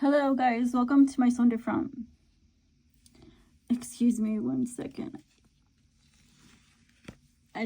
Hello guys, welcome to my son de front. Excuse me 1 second. I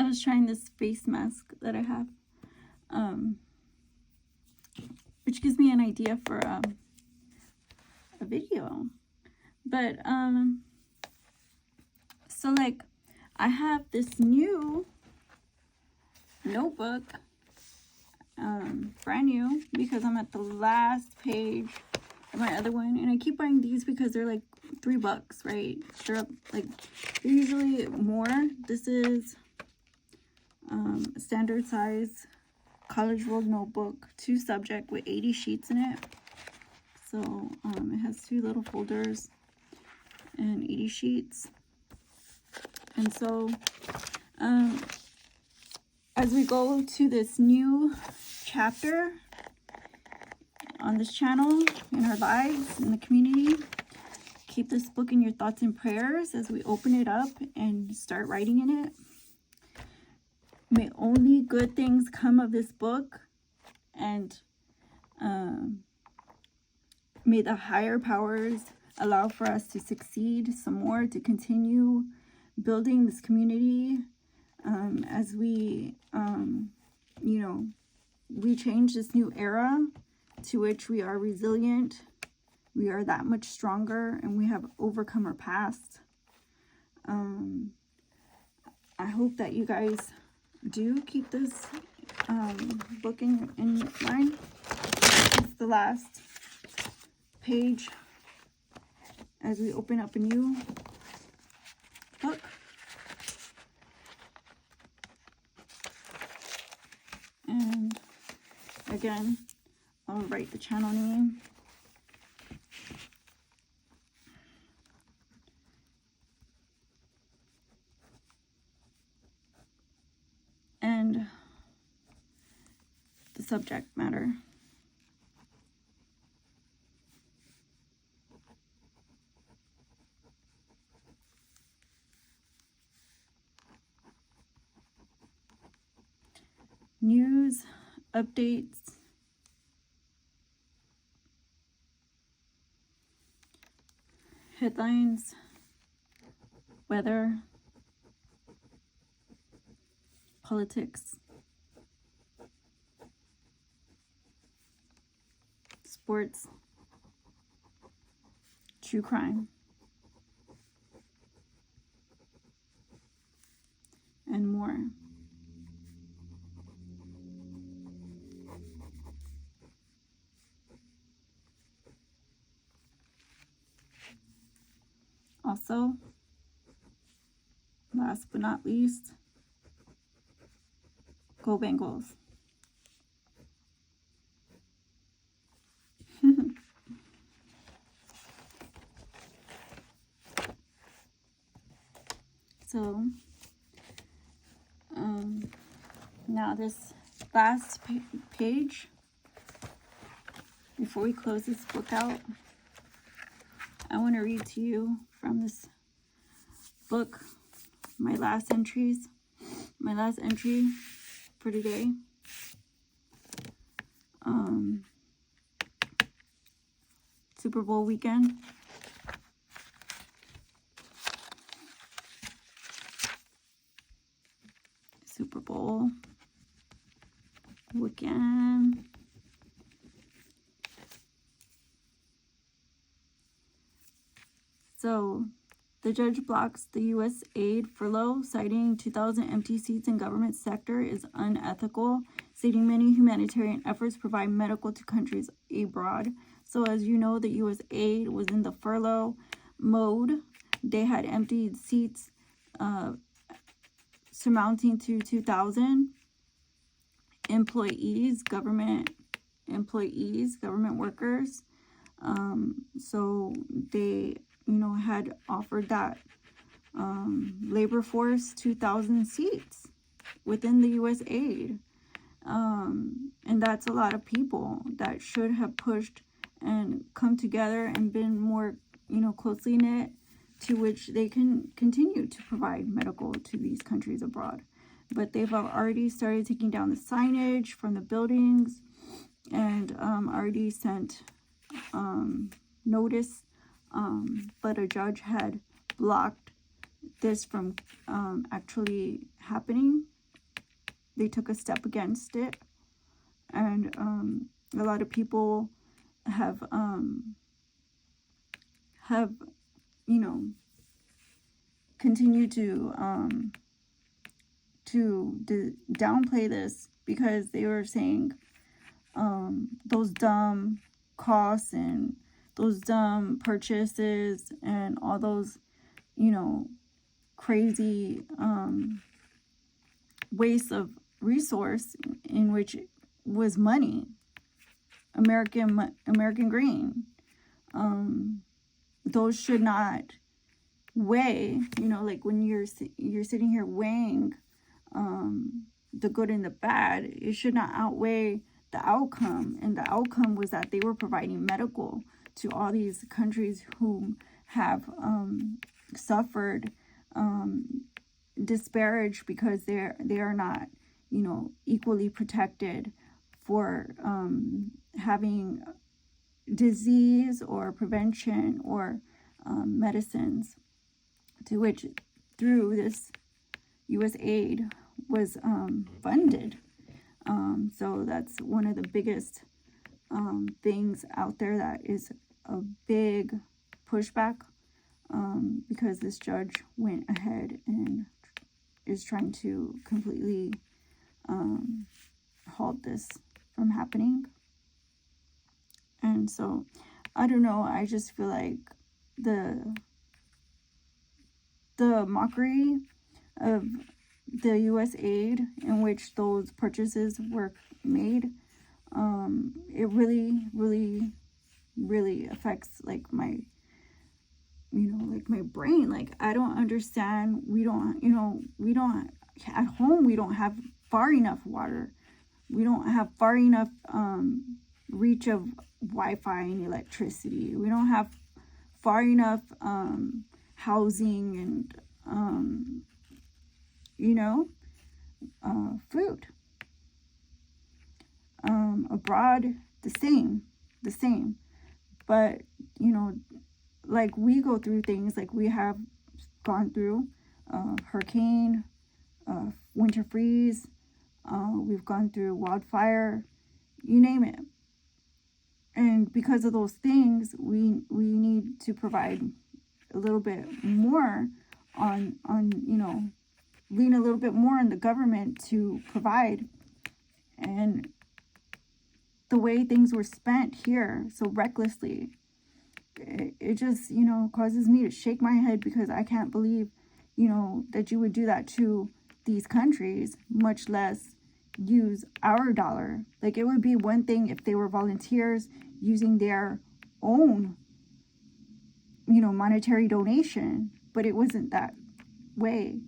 was trying this face mask that I have, which gives me an idea for a video. But so like I have this new notebook, brand new, because I'm at the last page of my other one, and I keep buying these because they're like $3, right? They're usually more. This is a standard size College World notebook, 2 subject with 80 sheets in it. So it has 2 little folders and 80 sheets. And so as we go to this new chapter on this channel, in our lives, in the community, keep this book in your thoughts and prayers as we open it up and start writing in it. May only good things come of this book, and may the higher powers allow for us to succeed some more, to continue building this community as we, we change this new era to which we are resilient, we are that much stronger, and we have overcome our past. I hope that you guys do keep this book in mind. It's the last page as we open up a new book. And again, I'll write the channel name. And the subject matter. News, updates, headlines, weather, politics, sports, true crime, and more. Also, last but not least, go Bengals. So, now this last page, before we close this book out, I want to read to you from this book, my last entry for today. Super Bowl weekend. Super Bowl weekend. So, the judge blocks the U.S. aid furlough, citing 2,000 empty seats in government sector is unethical, stating many humanitarian efforts provide medical to countries abroad. So, as you know, the U.S. aid was in the furlough mode. They had empty seats surmounting to 2,000 employees, government workers. So they, had offered that labor force 2,000 seats within the U.S. aid. And that's a lot of people that should have pushed and come together and been more, closely knit, to which they can continue to provide medical to these countries abroad. But they've already started taking down the signage from the buildings and already sent notice, but a judge had blocked this from actually happening. They took a step against it, and a lot of people have you know, continued to downplay this, because they were saying those dumb costs and those dumb purchases and all those, you know, crazy waste of resource, in which was money, American grain. Those should not weigh, you know, like when you're sitting here weighing the good and the bad, it should not outweigh the outcome. And the outcome was that they were providing medical to all these countries who have suffered, disparaged, because they are not, you know, equally protected for having disease or prevention or medicines, to which through this U.S. aid was funded. So that's one of the biggest things out there that is a big pushback, because this judge went ahead and is trying to completely halt this from happening. And so, I don't know, I just feel like the mockery of the U.S. aid in which those purchases were made, it really, really, really affects like my, you know, like my brain. Like, I don't understand. We don't at home, we don't have far enough water. We don't have far enough reach of Wi-Fi and electricity. We don't have far enough housing and you know, food. Abroad, the same. But, you know, like we go through things, like we have gone through hurricane, winter freeze, we've gone through wildfire, you name it. And because of those things, we need to provide a little bit more on you know, lean a little bit more on the government to provide. And the way things were spent here so recklessly, it just, you know, causes me to shake my head, because I can't believe, you know, that you would do that to these countries, much less use our dollar. Like, it would be one thing if they were volunteers using their own, you know, monetary donation, but it wasn't that way.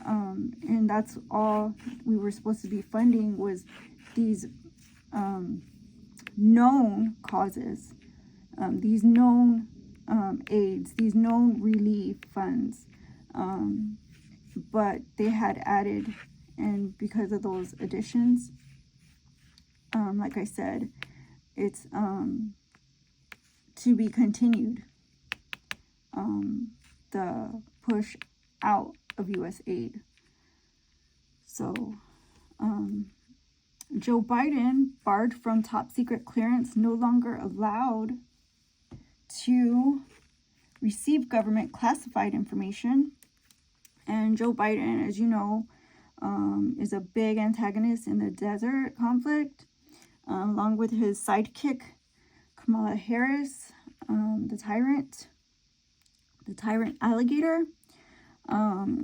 And that's all we were supposed to be funding, was these known causes, these known aids, these known relief funds. But they had added, and because of those additions, like I said, it's to be continued, the push out of U.S. aid. So, Joe Biden barred from top secret clearance, no longer allowed to receive government classified information. And Joe Biden, as you know, is a big antagonist in the desert conflict, along with his sidekick, Kamala Harris, the tyrant alligator.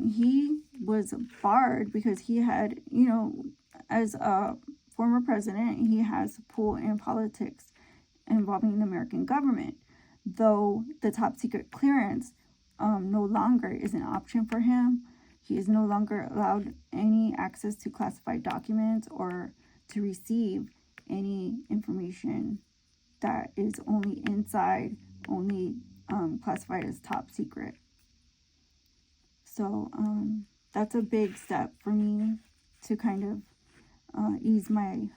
He was barred because he had, you know, as a former president, he has pull in politics involving the American government. Though the top secret clearance no longer is an option for him. He is no longer allowed any access to classified documents or to receive any information that is only inside, only classified as top secret. So that's a big step for me to kind of ease my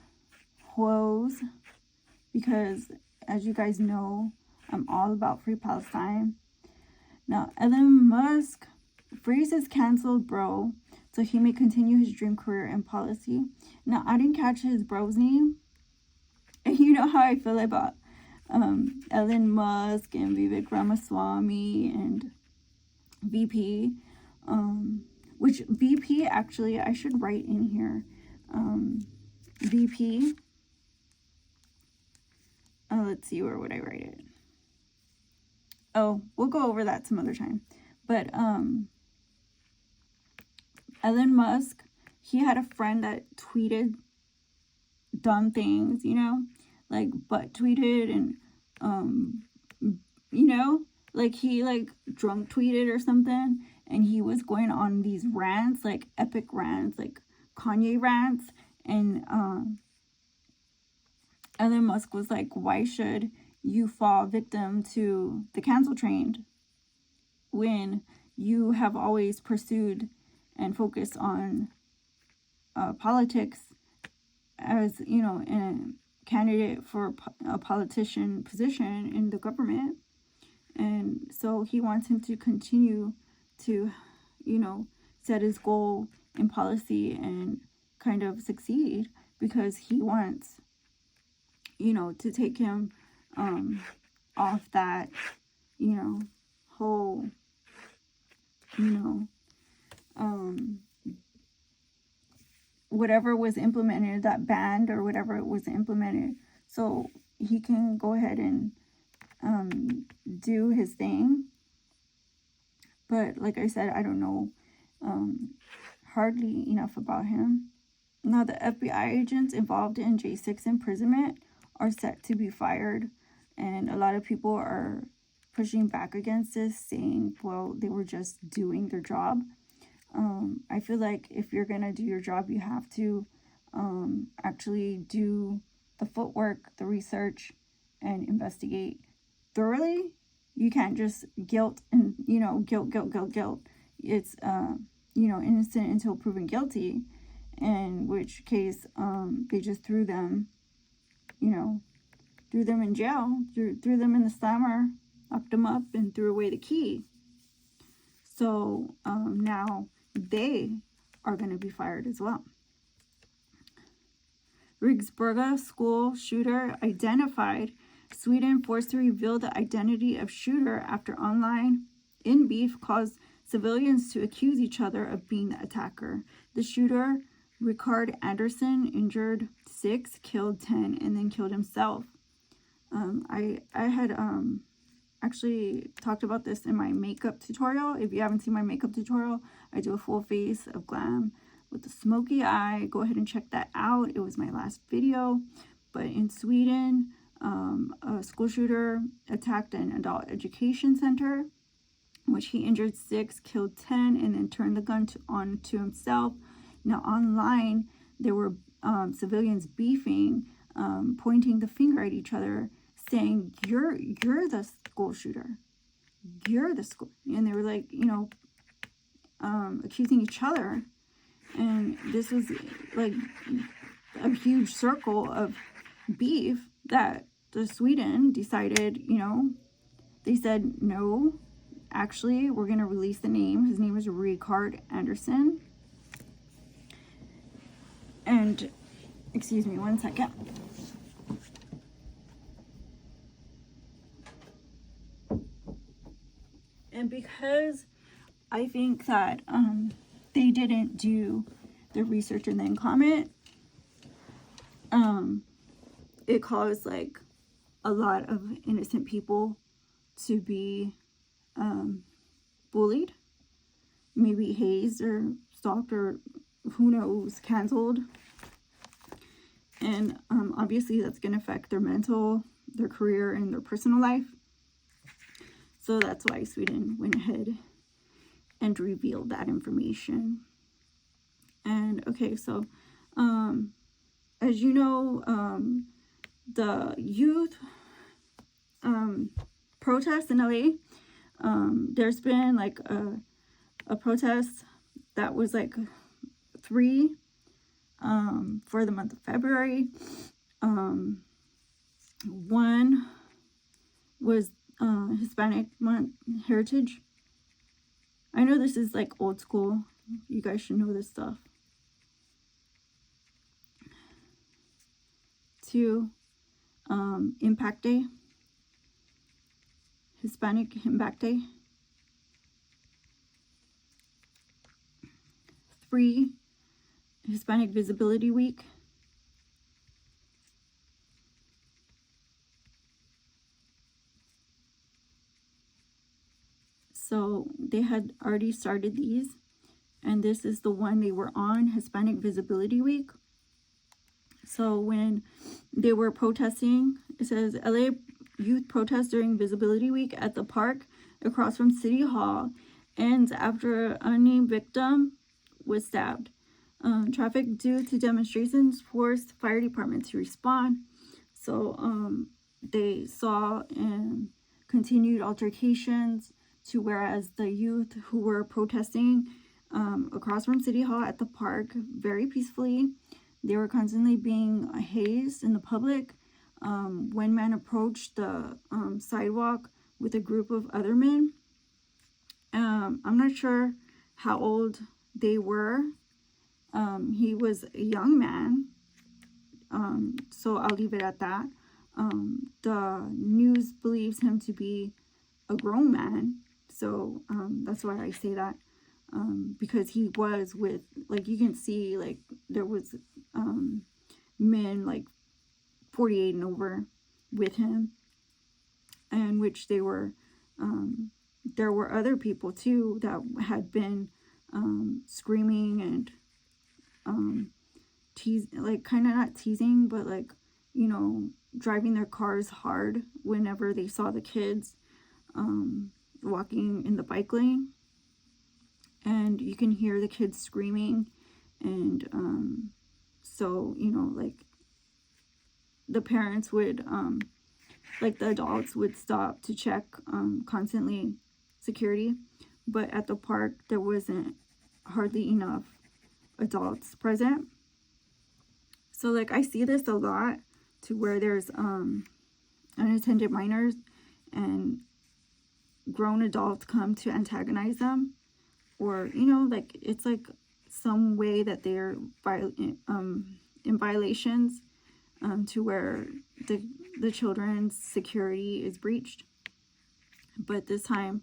clothes, because as you guys know, I'm all about Free Palestine. Now, Elon Musk frees his canceled bro so he may continue his dream career in policy. Now, I didn't catch his bro's name. And you know how I feel about Elon Musk and Vivek Ramaswamy and VP. Which VP, actually, I should write in here. VP. Let's see, where would I write it? Oh, we'll go over that some other time. But Elon Musk, he had a friend that tweeted dumb things, you know, like butt tweeted and you know, like he like drunk tweeted or something, and he was going on these rants, like epic rants, like Kanye rants, and Elon Musk was like, why should you fall victim to the cancel train when you have always pursued and focused on politics as, you know, a candidate for a politician position in the government? And so he wants him to continue to, you know, set his goal in policy and kind of succeed, because he wants, you know, to take him off that, you know, whole, you know, whatever was implemented, that banned or whatever it was implemented, so he can go ahead and do his thing. But like I said, I don't know hardly enough about him. Now, the FBI agents involved in J6 imprisonment are set to be fired, and a lot of people are pushing back against this, saying, well, they were just doing their job. I feel like if you're gonna do your job, you have to actually do the footwork, the research, and investigate thoroughly. You can't just guilt and, you know, guilt. It's you know, innocent until proven guilty, in which case they just threw them, you know, threw them in jail, threw them in the slammer, locked them up, and threw away the key. So now they are going to be fired as well. Riksberga school shooter identified. Sweden forced to reveal the identity of shooter after online in beef caused civilians to accuse each other of being the attacker. The shooter, Rikard Anderson, injured 6, killed 10, and then killed himself. I had actually talked about this in my makeup tutorial. If you haven't seen my makeup tutorial, I do a full face of glam with a smoky eye. Go ahead and check that out. It was my last video. But in Sweden, a school shooter attacked an adult education center, in which he injured 6, killed 10, and then turned the gun on to himself. Now, online, there were civilians beefing, pointing the finger at each other, saying, you're the school shooter. You're the school. And they were like, you know, accusing each other. And this was like a huge circle of beef that the Sweden decided, you know, they said, no, actually, we're going to release the name. His name is Rikard Anderson. And, excuse me, one second. And because I think that they didn't do the research and then comment, it caused like a lot of innocent people to be bullied, maybe hazed or stalked, or who knows, canceled. And obviously that's going to affect their mental, their career, and their personal life. So that's why Sweden went ahead and revealed that information. And okay, so as you know, the youth protests in LA, there's been like a protest that was like 3 for the month of February. One was Hispanic Heritage. I know this is like old school. You guys should know this stuff. 2, Impact Day. Hispanic Impact Day. 3, Hispanic Visibility Week. 'So they had already started these, and this is the one they were on, Hispanic Visibility Week. So when they were protesting, it says LA youth protest during Visibility Week at the park across from City Hall ends after an unnamed victim was stabbed. Traffic due to demonstrations forced fire department to respond. So they saw and continued altercations to whereas the youth who were protesting across from City Hall at the park very peacefully, they were constantly being hazed in the public. One man approached the sidewalk with a group of other men. I'm not sure how old they were. He was a young man, so I'll leave it at that. The news believes him to be a grown man, so that's why I say that, because he was with, like, you can see, like, there was men like 48 and over with him, and which they were, there were other people too that had been screaming and like kind of not teasing, but like, you know, driving their cars hard whenever they saw the kids walking in the bike lane, and you can hear the kids screaming, and so, you know, like the parents would like the adults would stop to check constantly security, but at the park there wasn't hardly enough adults present. So like I see this a lot, to where there's unattended minors and grown adults come to antagonize them, or, you know, like it's like some way that they're in violations, to where the children's security is breached. But this time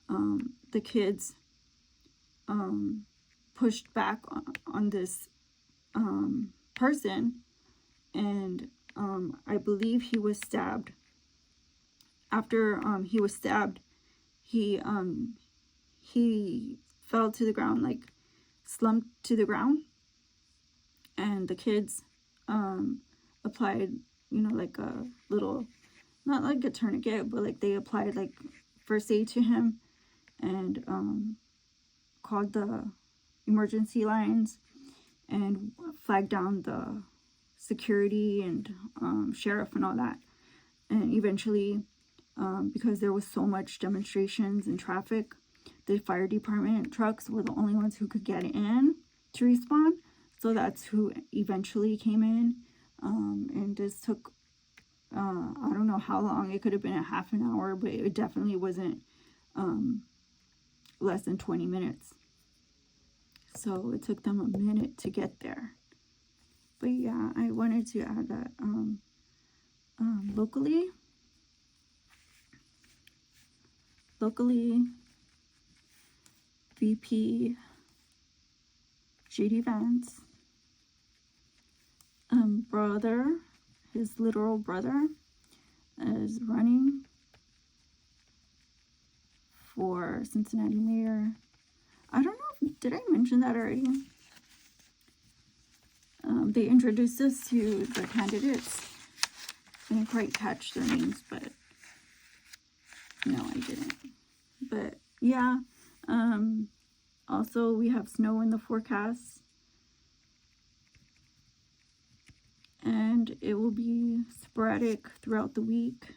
the kids pushed back on this person, and I believe he was stabbed. After he was stabbed, he fell to the ground, like slumped to the ground, and the kids applied, you know, like a little, not like a tourniquet, but like they applied like first aid to him, and called the emergency lines and flagged down the security and sheriff and all that. And eventually, because there was so much demonstrations and traffic, the fire department trucks were the only ones who could get in to respond. So that's who eventually came in, and this took I don't know how long. It could have been a half an hour, but it definitely wasn't less than 20 minutes. So it took them a minute to get there. But yeah, I wanted to add that locally, VP JD Vance, brother, his literal brother, is running for Cincinnati mayor. I don't know, did I mention that already? They introduced us to the candidates. I didn't quite catch their names, but no, I didn't. But yeah, also we have snow in the forecast, and it will be sporadic throughout the week,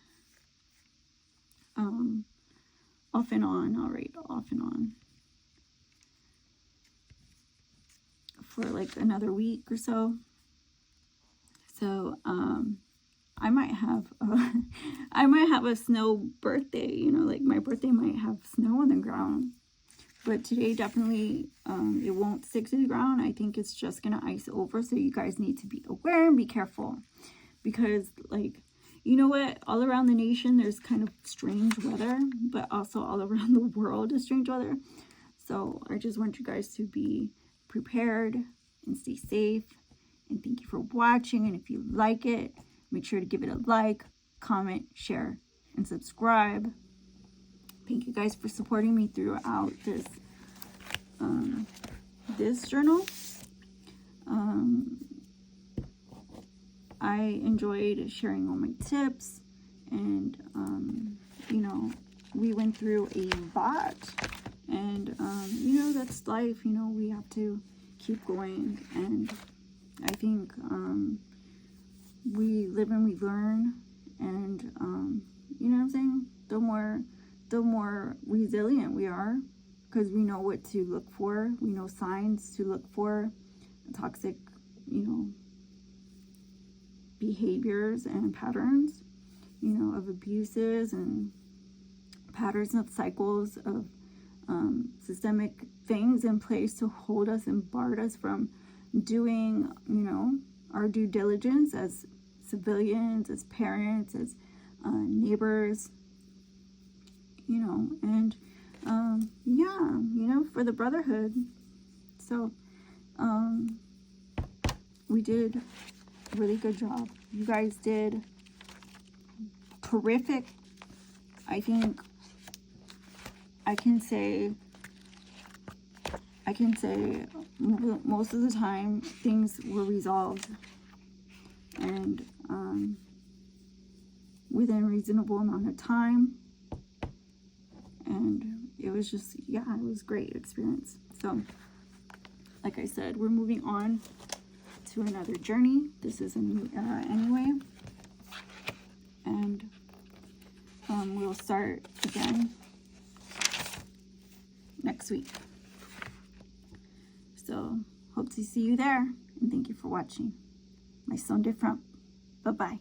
off and on. All right, off and on for like another week or so. So, I might have a snow birthday, you know, like my birthday might have snow on the ground. But today definitely it won't stick to the ground. I think it's just gonna ice over. So you guys need to be aware and be careful. Because, like, you know what? All around the nation there's kind of strange weather, but also all around the world is strange weather. So I just want you guys to be prepared and stay safe. And thank you for watching. And if you like it, make sure to give it a like, comment, share, and subscribe. Thank you guys for supporting me throughout this journal. I enjoyed sharing all my tips, and you know, we went through a lot, and you know, that's life. You know, we have to keep going, and I think we live and we learn, and you know what I'm saying? The more resilient we are, because we know what to look for. We know signs to look for, toxic, you know, behaviors and patterns, you know, of abuses and patterns of cycles of systemic things in place to hold us and bar us from doing, you know, our due diligence as civilians, as parents, as neighbors, you know, and yeah, you know, for the brotherhood. So we did a really good job. You guys did terrific. I think I can say most of the time things were resolved, and within a reasonable amount of time, and it was just, yeah, it was a great experience. So like I said, we're moving on to another journey. This is a new era anyway, and we'll start again next week. So hope to see you there, and thank you for watching my Son de Front. Bye bye.